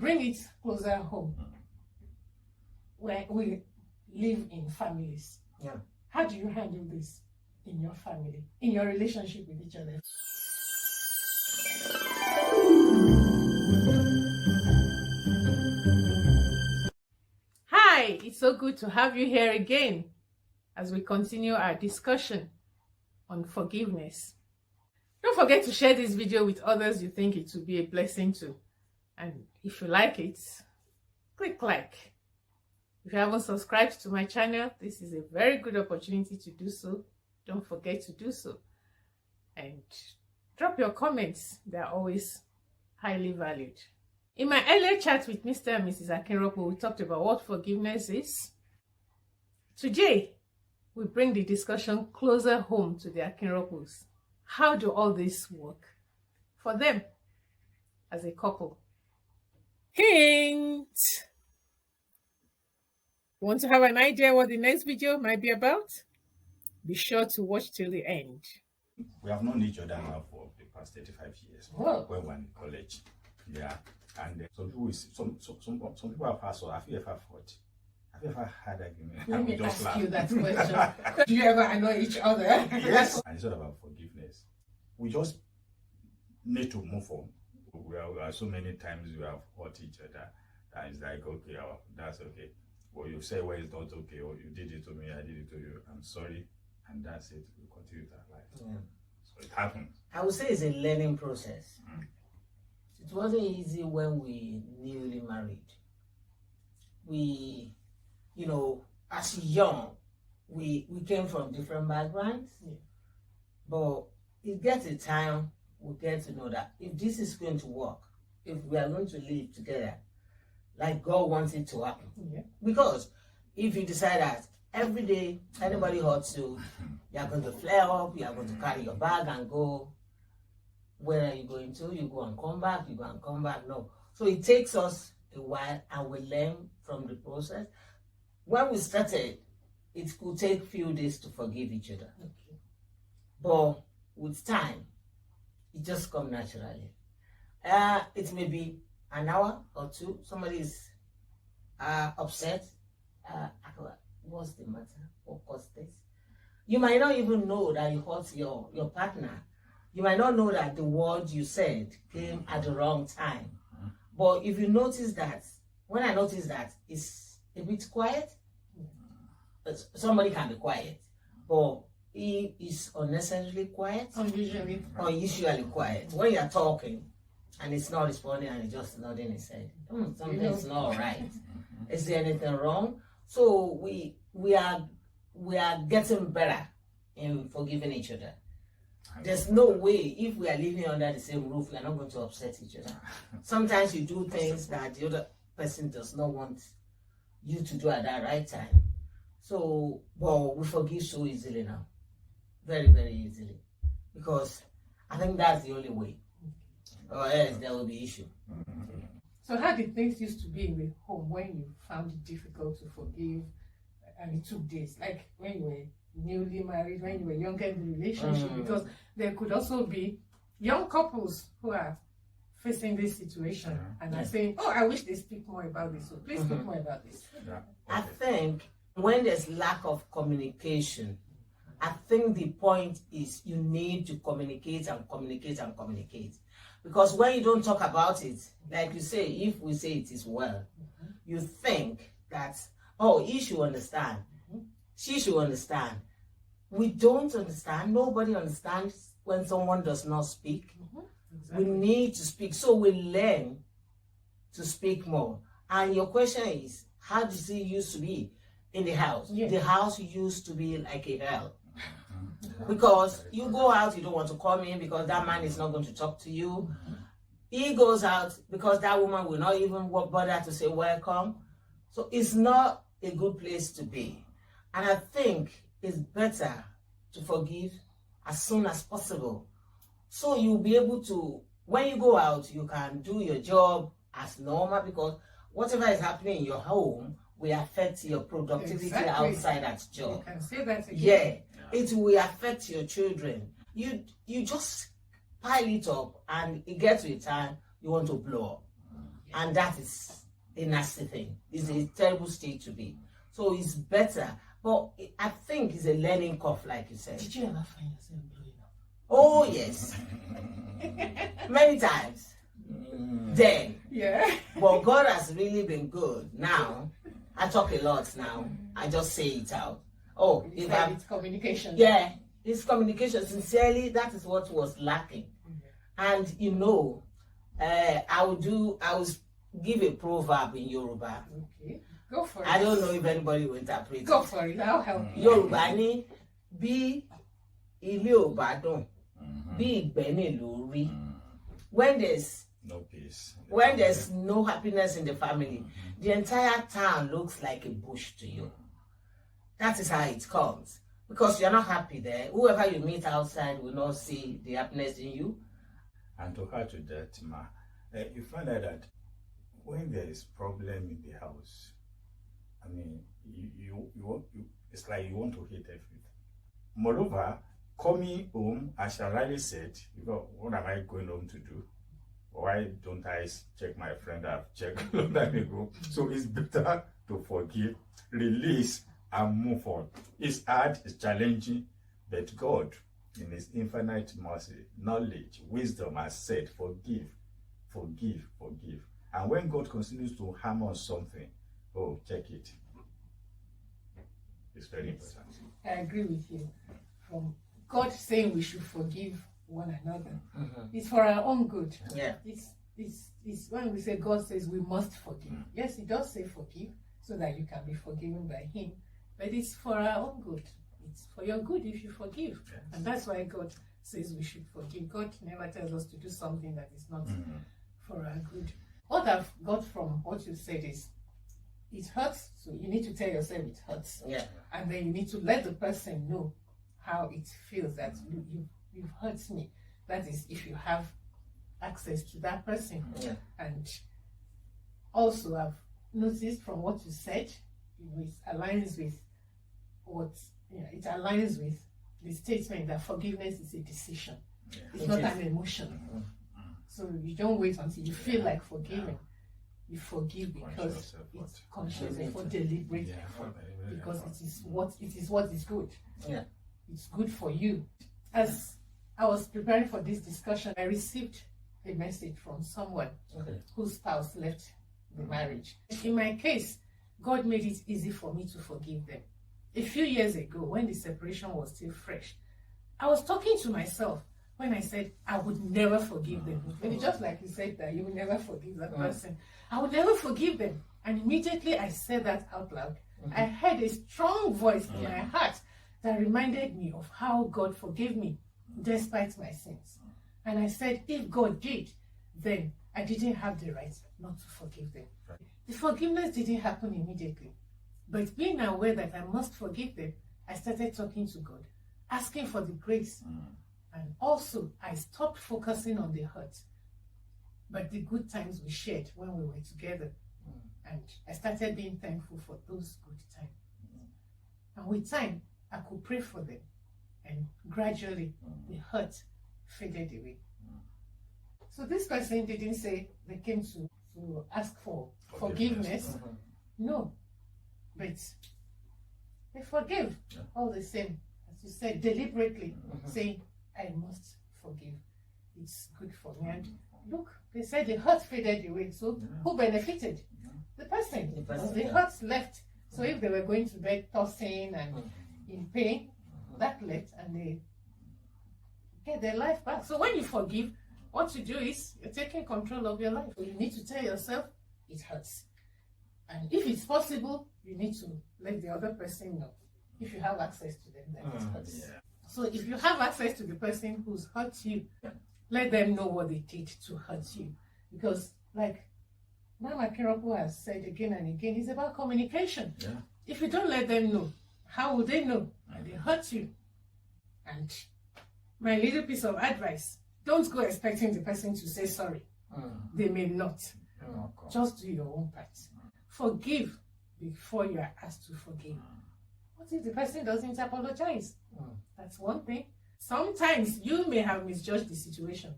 bring it closer home, where we live in families. Yeah. How do you handle this in your family, in your relationship with each other? Hi, it's so good to have you here again as we continue our discussion on forgiveness. Don't forget to share this video with others you think it will be a blessing to. And if you like it, click like. If you haven't subscribed to my channel, this is a very good opportunity to do so. Don't forget to do so. And drop your comments. They are always highly valued. In my earlier chat with Mr. and Mrs. Akinropos, we talked about what forgiveness is. Today, we bring the discussion closer home to the Akinropos. How do all this work for them as a couple? Hint! Want to have an idea what the next video might be about? Be sure to watch till the end. We have known each other now for the past 35 years. Wow. When we were in college. Yeah. And some people have asked, have you ever fought? Have you ever had argument? Let me ask you that question. Do you ever annoy each other? Yes. And it's all about forgiveness. We just need to move on. We are so many times we have hurt each other that it's like, okay, that's okay. Or you say, well, it's not okay, or you did it to me, I did it to you, I'm sorry, and that's it. We continue that life. Yeah. So it happens. I would say it's a learning process. It wasn't easy when we newly married. We, as young, we came from different backgrounds, but it gets a time we get to know that if this is going to work, if we are going to live together, like God wants it to happen. Yeah. Because if you decide that every day anybody hurts you, you are going to flare up, you are going to carry your bag and go. Where are you going to? You go and come back, you go and come back. No. So it takes us a while and we learn from the process. When we started, it could take a few days to forgive each other. Okay. But with time, it just comes naturally. It may be an hour or two. Somebody is upset. What's the matter? What caused this? You might not even know that you hurt your partner. You might not know that the word you said came at the wrong time. But if you notice that, when I notice that it's a bit quiet, somebody can be quiet, but he is unnecessarily quiet, unusually quiet. When you're talking and it's not responding and it's just nodding his head, something's not right. Is there anything wrong? So we are getting better in forgiving each other. There's no way, if we are living under the same roof, we are not going to upset each other. Sometimes you do things that the other person does not want you to do at that right time. So, well, we forgive so easily now. Very, very easily. Because I think that's the only way. Or else there will be issue. So how did things used to be in the home when you found it difficult to forgive and it took days? Like when you were newly married, when you were younger in the relationship, because there could also be young couples who are facing this situation and are saying, oh, I wish they speak more about this, so please speak more about this. I think when there's lack of communication, I think the point is you need to communicate and communicate and communicate. Because when you don't talk about it, like you say, if we say it is well, you think that, oh, he should understand. She should understand. We don't understand. Nobody understands when someone does not speak. Exactly. We need to speak. So we learn to speak more. And your question is, how does it used to be in the house? Yeah. The house used to be like a hell. Because you go out, you don't want to come in because that man is not going to talk to you. He goes out because that woman will not even bother to say welcome. So it's not a good place to be. And I think it's better to forgive as soon as possible. So you'll be able to, when you go out, you can do your job as normal, because whatever is happening in your home will affect your productivity outside that job. You can say that again. Yeah, it will affect your children. You just pile it up and it gets to a time you want to blow up. And that is a nasty thing. It's a terrible state to be. So it's better. But I think it's a learning curve, like you said. Did you ever find yourself blowing up? Oh, yes. Many times. Then. Yeah. But God has really been good. Now, I talk a lot now. I just say it out. Oh, if I'm... It's communication. Yeah. It's communication. Sincerely, that is what was lacking. And, you know, I will give a proverb in Yoruba. Okay. Go for it. I don't know if anybody will interpret Go it. for it. I'll help you. Yoruba ni bí ilé ò bá dùn, bí ìgbẹ́ nílùú rí. When there's no peace, when there's no happiness in the family, the entire town looks like a bush to you. That is how it comes. Because you're not happy there. Whoever you meet outside will not see the happiness in you. And to add to that, Ma, you find out that when there is problem in the house, I mean, it's like you want to hate everything. Moreover, coming home, as Sharali said, what am I going home to do? Why don't I check my friend I've checked a long time ago? So it's better to forgive, release, and move on. It's hard, it's challenging, but God, in His infinite mercy, knowledge, wisdom, has said, forgive, forgive, forgive. And when God continues to hammer on something, oh, check it. It's very important. I agree with you. From God saying we should forgive one another, it's for our own good. Yeah. It's when we say God says we must forgive. Yes, He does say forgive so that you can be forgiven by Him. But it's for our own good. It's for your good if you forgive. Yes. And that's why God says we should forgive. God never tells us to do something that is not for our good. What I've got from what you said is, it hurts, so you need to tell yourself it hurts. Yeah. And then you need to let the person know how it feels that you've hurt me. That is, if you have access to that person. Yeah. And also, I've noticed from what you said, it aligns with it aligns with the statement that forgiveness is a decision. Yeah. It's not an emotion. So you don't wait until you feel like forgiving. You forgive because it's conscious effort, deliberate effort, because it is what is good. Yeah. It's good for you. As I was preparing for this discussion, I received a message from someone whose spouse left the marriage. In my case, God made it easy for me to forgive them. A few years ago, when the separation was still fresh, I was talking to myself when I said I would never forgive them. Maybe just like you said that you will never forgive that person. I would never forgive them. And immediately I said that out loud. I heard a strong voice in my heart that reminded me of how God forgave me despite my sins. And I said, if God did, then I didn't have the right not to forgive them. The forgiveness didn't happen immediately. But being aware that I must forgive them, I started talking to God, asking for the grace. And also, I stopped focusing on the hurt, but the good times we shared when we were together. And I started being thankful for those good times. And with time, I could pray for them. And gradually, the hurt faded away. So this person didn't say they came to ask for forgiveness. No. But they forgive all the same. As you said, deliberately saying, I must forgive. It's good for me. And look, they said the hurt faded away. So who benefited? The person. The hurt left. So if they were going to bed tossing and in pain, that left and they get their life back. So when you forgive, what you do is you're taking control of your life. So you need to tell yourself it hurts. And if it's possible, you need to let the other person know. If you have access to them, then it hurts. So if you have access to the person who's hurt you, let them know what they did to hurt you. Because like Akinropos has said again and again, it's about communication. If you don't let them know, how will they know that they hurt you? And my little piece of advice, don't go expecting the person to say sorry. They may not. Just do your own part. Forgive before you are asked to forgive. What if the person doesn't apologize? That's one thing. Sometimes you may have misjudged the situation,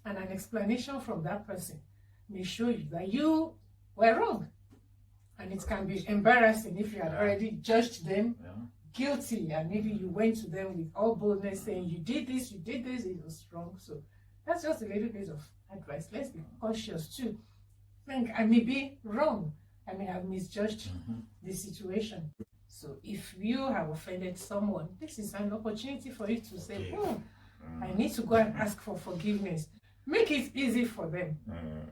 and an explanation from that person may show you that you were wrong. And it can be embarrassing if you had already judged them guilty, and maybe you went to them with all boldness saying, you did this, it was wrong. So that's just a little bit of advice. Let's be cautious too. Think I may be wrong. I may have misjudged the situation. So if you have offended someone, this is an opportunity for you to say, I need to go and ask for forgiveness. Make it easy for them.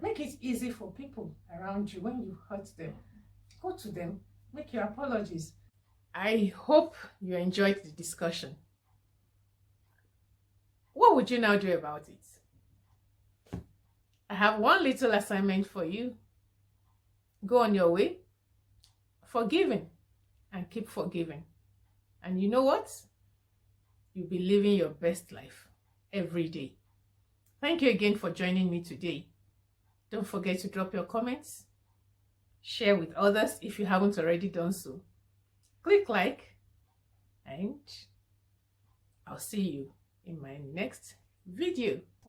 Make it easy for people around you when you hurt them. Go to them, make your apologies. I hope you enjoyed the discussion. What would you now do about it? I have one little assignment for you. Go on your way, forgiving, and keep forgiving. And you know what? You'll be living your best life every day. Thank you again for joining me today. Don't forget to drop your comments, share with others if you haven't already done so. Click like, and I'll see you in my next video.